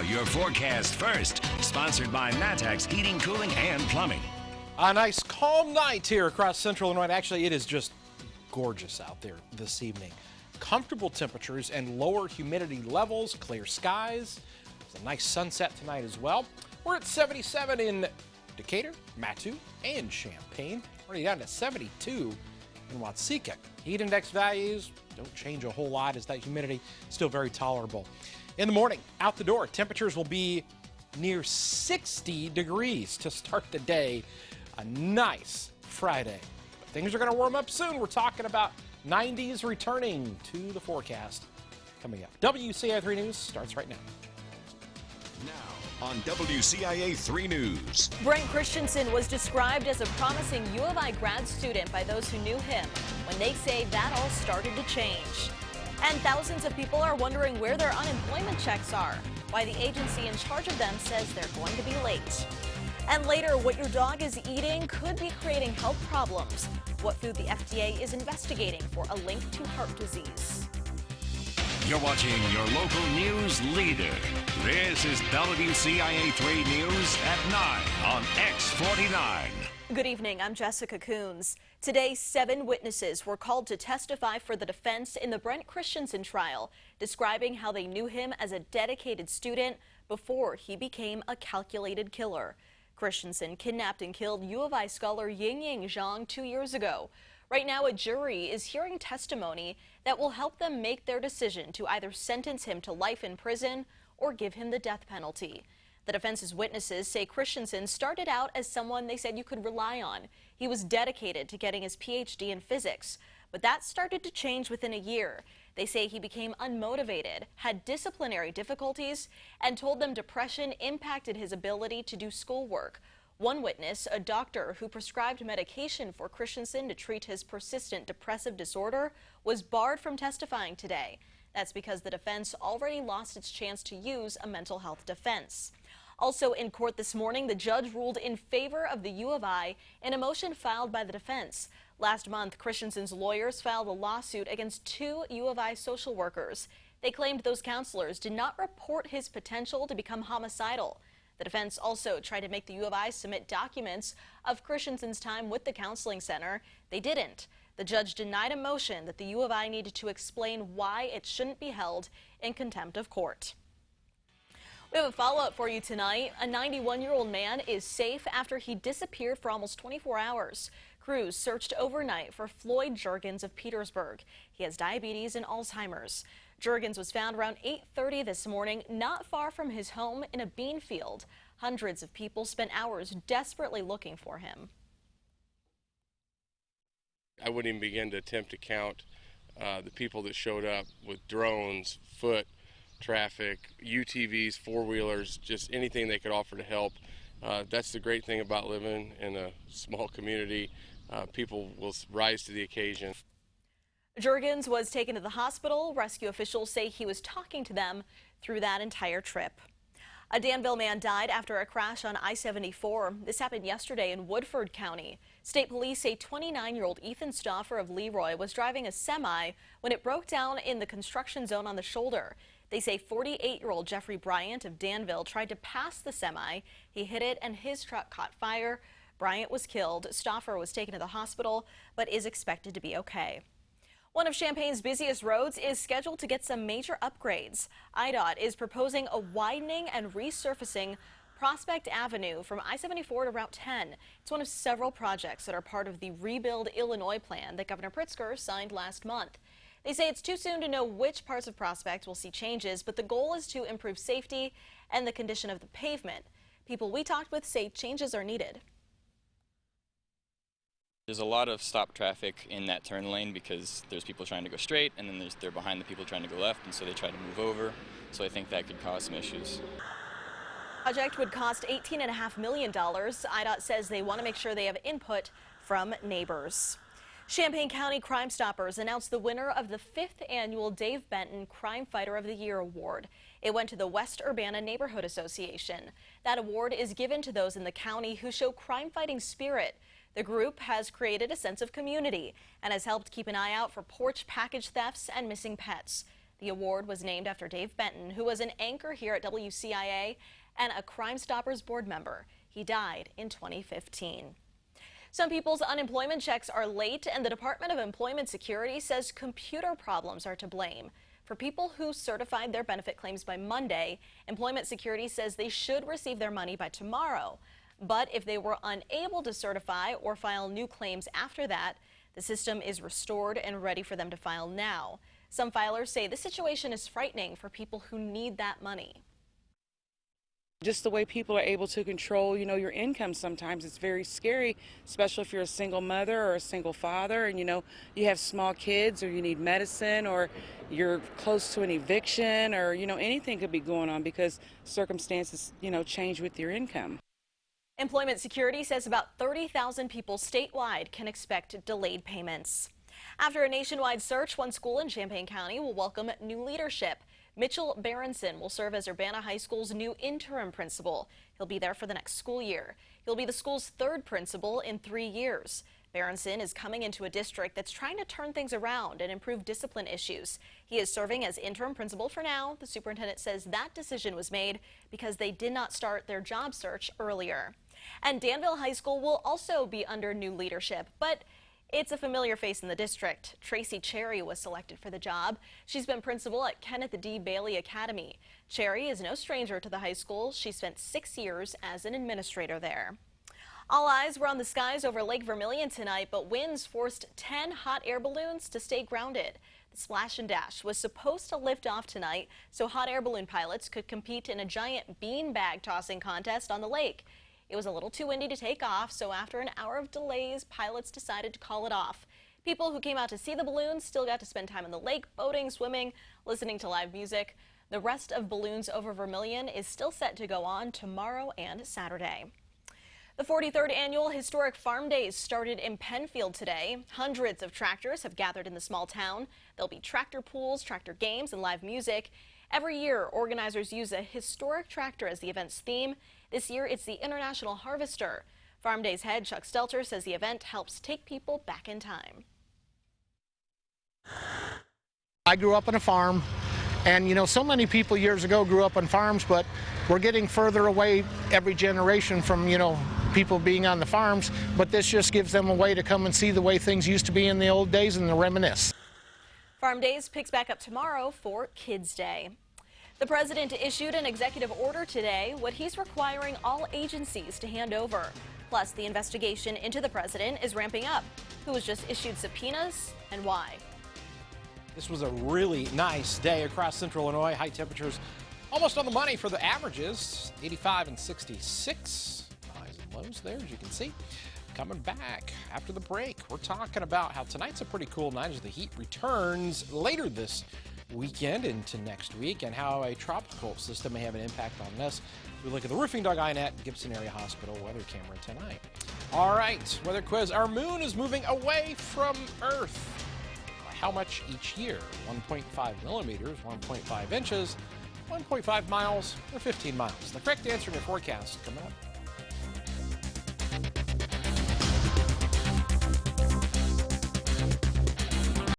your forecast first. Sponsored by Matex Heating, Cooling, and Plumbing. A nice calm night here across central Illinois. Actually, it is just gorgeous out there this evening. Comfortable temperatures and lower humidity levels, clear skies. It's a nice sunset tonight as well. We're at 77 in Decatur, Mattu, and Champaign. Already down to 72 in WCIX. Heat index values don't change a whole lot as that humidity is still very tolerable. In the morning, out the door, temperatures will be near 60 degrees to start the day. A nice Friday. But things are going to warm up soon. We're talking about 90s returning to the forecast coming up. WCIX News starts right now. Now on WCIA 3 News. Brent Christensen was described as a promising U of I grad student by those who knew him when they say that all started to change. And thousands of people are wondering where their unemployment checks are, why the agency in charge of them says they're going to be late. And later, what your dog is eating could be creating health problems. What food the FDA is investigating for a link to heart disease. You're watching your local news leader. This is WCIA 3 News at 9 on X49. Good evening, I'm Jessica Coons. Today, 7 witnesses were called to testify for the defense in the Brent Christensen trial, describing how they knew him as a dedicated student before he became a calculated killer. Christensen kidnapped and killed U of I scholar Yingying Zhang 2 years ago. Right now, a jury is hearing testimony that will help them make their decision to either sentence him to life in prison or give him the death penalty. The defense's witnesses say Christensen started out as someone they said you could rely on. He was dedicated to getting his PhD in physics, but that started to change within a year. They say he became unmotivated, had disciplinary difficulties, and told them depression impacted his ability to do schoolwork. One witness, a doctor who prescribed medication for Christensen to treat his persistent depressive disorder, was barred from testifying today. That's because the defense already lost its chance to use a mental health defense. Also in court this morning, the judge ruled in favor of the U of I in a motion filed by the defense. Last month, Christensen's lawyers filed a lawsuit against 2 U of I social workers. They claimed those counselors did not report his potential to become homicidal. The defense also tried to make the U of I submit documents of Christensen's time with the counseling center. They didn't. The judge denied a motion that the U of I needed to explain why it shouldn't be held in contempt of court. We have a follow-up for you tonight. A 91-year-old man is safe after he disappeared for almost 24 hours. Crews searched overnight for Floyd Juergens of Petersburg. He has diabetes and Alzheimer's. Juergens was found around 8:30 this morning, not far from his home in a bean field. Hundreds of people spent hours desperately looking for him. I wouldn't even begin to attempt to count the people that showed up with drones, foot traffic, UTVs, four-wheelers, just anything they could offer to help. That's the great thing about living in a small community. People will rise to the occasion. Juergens was taken to the hospital. Rescue officials say he was talking to them through that entire trip. A Danville man died after a crash on I-74. This happened yesterday in Woodford County. State police say 29-year-old Ethan Stauffer of Leroy was driving a semi when it broke down in the construction zone on the shoulder. They say 48-year-old Jeffrey Bryant of Danville tried to pass the semi. He hit it and his truck caught fire. Bryant was killed. Stauffer was taken to the hospital but is expected to be okay. One of Champaign's busiest roads is scheduled to get some major upgrades. IDOT is proposing a widening and resurfacing Prospect Avenue from I-74 to Route 10. It's one of several projects that are part of the Rebuild Illinois plan that Governor Pritzker signed last month. They say it's too soon to know which parts of Prospect will see changes, but the goal is to improve safety and the condition of the pavement. People we talked with say changes are needed. There's a lot of stop traffic in that turn lane because there's people trying to go straight and then they're behind the people trying to go left, and so they try to move over. So I think that could cause some issues. The project would cost $18.5 million. IDOT says they want to make sure they have input from neighbors. Champaign County Crime Stoppers announced the winner of the 5th annual Dave Benton Crime Fighter of the Year award. It went to the West Urbana Neighborhood Association. That award is given to those in the county who show crime-fighting spirit. The group has created a sense of community and has helped keep an eye out for porch package thefts and missing pets. The award was named after Dave Benton, who was an anchor here at WCIA and a Crime Stoppers board member. He died in 2015. Some people's unemployment checks are late, and the Department of Employment Security says computer problems are to blame. For people who certified their benefit claims by Monday, Employment Security says they should receive their money by tomorrow. But if they were unable to certify or file new claims after that, the system is restored and ready for them to file now. Some filers say the situation is frightening for people who need that money. Just the way people are able to control, your income sometimes, it's very scary, especially if you're a single mother or a single father and, you have small kids or you need medicine or you're close to an eviction or, anything could be going on because circumstances, change with your income. Employment Security says about 30,000 people statewide can expect delayed payments. After a nationwide search, one school in Champaign County will welcome new leadership. Mitchell Berenson will serve as Urbana High School's new interim principal. He'll be there for the next school year. He'll be the school's third principal in 3 years. Berenson is coming into a district that's trying to turn things around and improve discipline issues. He is serving as interim principal for now. The superintendent says that decision was made because they did not start their job search earlier. And Danville High School will also be under new leadership, but it's a familiar face in the district. Tracy Cherry was selected for the job. She's been principal at Kenneth D. Bailey Academy. Cherry is no stranger to the high school. She spent 6 years as an administrator there. All eyes were on the skies over Lake Vermilion tonight, but winds forced 10 hot air balloons to stay grounded. The Splash and Dash was supposed to lift off tonight so hot air balloon pilots could compete in a giant beanbag tossing contest on the lake. It was a little too windy to take off, so after an hour of delays, pilots decided to call it off. People who came out to see the balloons still got to spend time in the lake, boating, swimming, listening to live music. The rest of Balloons Over Vermilion is still set to go on tomorrow and Saturday. The 43rd annual Historic Farm Days started in Penfield today. Hundreds of tractors have gathered in the small town. There'll be tractor pools, tractor games, and live music. Every year, organizers use a historic tractor as the event's theme. This year, it's the International Harvester. Farm Days head Chuck Stelter says the event helps take people back in time. I grew up on a farm, and so many people years ago grew up on farms, but we're getting further away every generation from, people being on the farms, but this just gives them a way to come and see the way things used to be in the old days and to reminisce. Farm Days picks back up tomorrow for Kids Day. The president issued an executive order today, what he's requiring all agencies to hand over. Plus, the investigation into the president is ramping up. Who was just issued subpoenas and why? This was a really nice day across central Illinois. High temperatures almost on the money for the averages. 85 and 66. Highs and lows there, as you can see. Coming back after the break, we're talking about how tonight's a pretty cool night as the heat returns later this weekend into next week, and how a tropical system may have an impact on us. We look at the Roofing Dog INET Gibson Area Hospital weather camera tonight. All right, weather quiz. Our moon is moving away from Earth. By how much each year? 1.5 millimeters, 1.5 inches, 1.5 miles, or 15 miles. The correct answer in your forecast coming up.